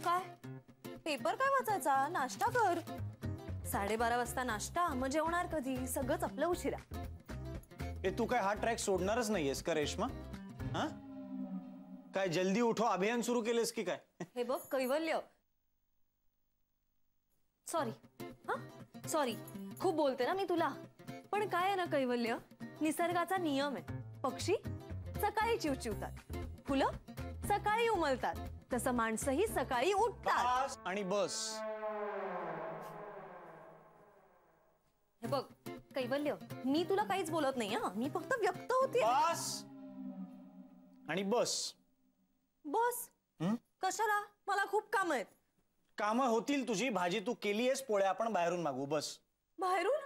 काय पेपर काय वाचायचा? नाश्ता कर. 12:30 वाजता नाश्ता, मग जेवणार कधी? सगळंच आपलं उशिरा. तू काय हा ट्रॅक सोडणारच नाहीयेस का रेश्मा? हा काय जल्दी उठो अभियान सुरू केलेस की काय? हे बघ कैवल्य, सॉरी. हा सॉरी, खूप बोलते ना मी तुला. पण काय आहे ना कैवल्य, निसर्गाचा नियम आहे. पक्षी सकाळी चिवचिवतात, फुलं सकाळी उमलतात, तसं माणसंही सकाळी उठतात. आणि बस. हे बघ कैवल्य, मी तुला काहीच बोलत नाही. हा, मी फक्त व्यक्त होते. बस आणि बस. बस कशाला? मला खूप काम आहेत. कामं होतील तुझी. भाजी तू केलीयस, पोळ्या आपण बाहेरून मागू. बस. बाहेरून?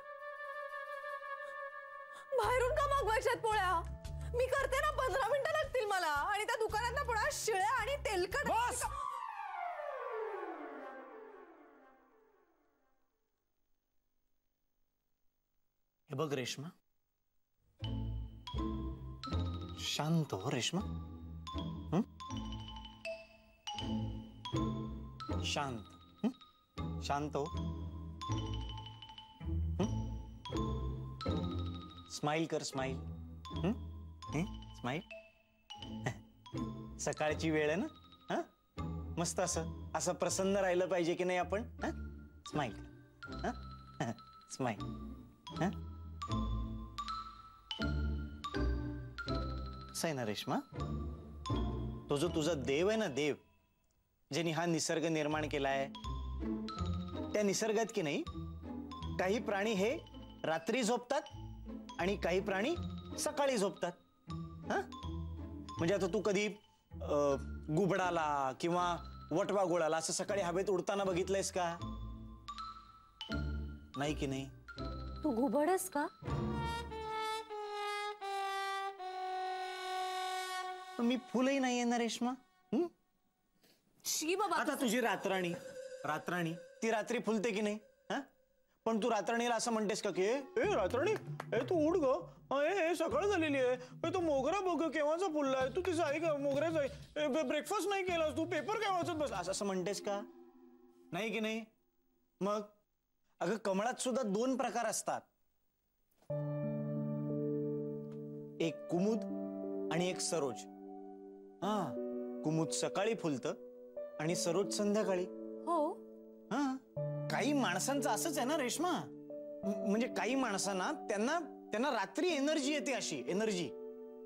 बाहेरून का मागवायच्यात पोळ्या? मी करते ना, 15 मिनिटं लागतील मला. आणि त्या दुकानात पोळ्या शिळ्या आणि तेलकट. बस. हे बघ रेश्मा, शांत हो रेश्मा. शांत. शांत हो. स्माइल कर. स्माइल. स्माइल. सकाळची वेळ आहे ना. हा मस्त असं असं प्रसन्न राहिलं पाहिजे की नाही आपण? स्माइल कर. स्माइल. असं आहे ना रेश्मा, तो जो तुझा देव आहे ना, देव ज्याने हा निसर्ग निर्माण केलाय, त्या निसर्गात की नाही काही प्राणी हे रात्री झोपतात आणि काही प्राणी सकाळी झोपतात. हा म्हणजे आता तू कधी गुबडाला किंवा वटवा गोळाला असं सकाळी हवेत उडताना बघितलंयस का? नाही की नाही? तू घुबडस का? मी फुलही नाहीये ना रेश्मा. शी बाबा. आता तुझी रातराणी, रातराणी ती रात्री फुलते की नाही? हा पण तू रातराणीला असं म्हणतेस का की ए रातराणी, ए तू उठ ग, ए सकाळ झालेली आहे, तो मोगरा बघ केव्हाचा फुललाय, तू तिचा आई का मोगऱ्याचा ब्रेकफास्ट नाही केलास, तू पेपर काय वाचत बस, असं म्हणतेस का? नाही की नाही? मग अगं कमळात सुद्धा 2 प्रकार असतात. एक कुमुद आणि एक सरोज. हा कुमुद सकाळी फुलतं आणि सरोज संध्याकाळी. हो. हा काही माणसांचं असंच आहे ना रेश्मा. म्हणजे काही माणसांना त्यांना रात्री एनर्जी येते, अशी एनर्जी,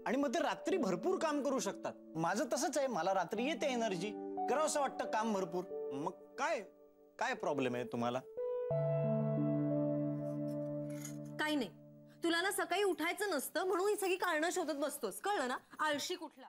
आणि मग ते रात्री भरपूर काम करू शकतात. माझं तसंच आहे, मला रात्री येते एनर्जी, करावं असं वाटतं काम भरपूर. मग काय काय प्रॉब्लेम आहे तुम्हाला? काही नाही, तुला ना सकाळी उठायचं नसतं म्हणून ही सगळी कारणं शोधत बसतोस, कळलं ना? आळशी कुठला.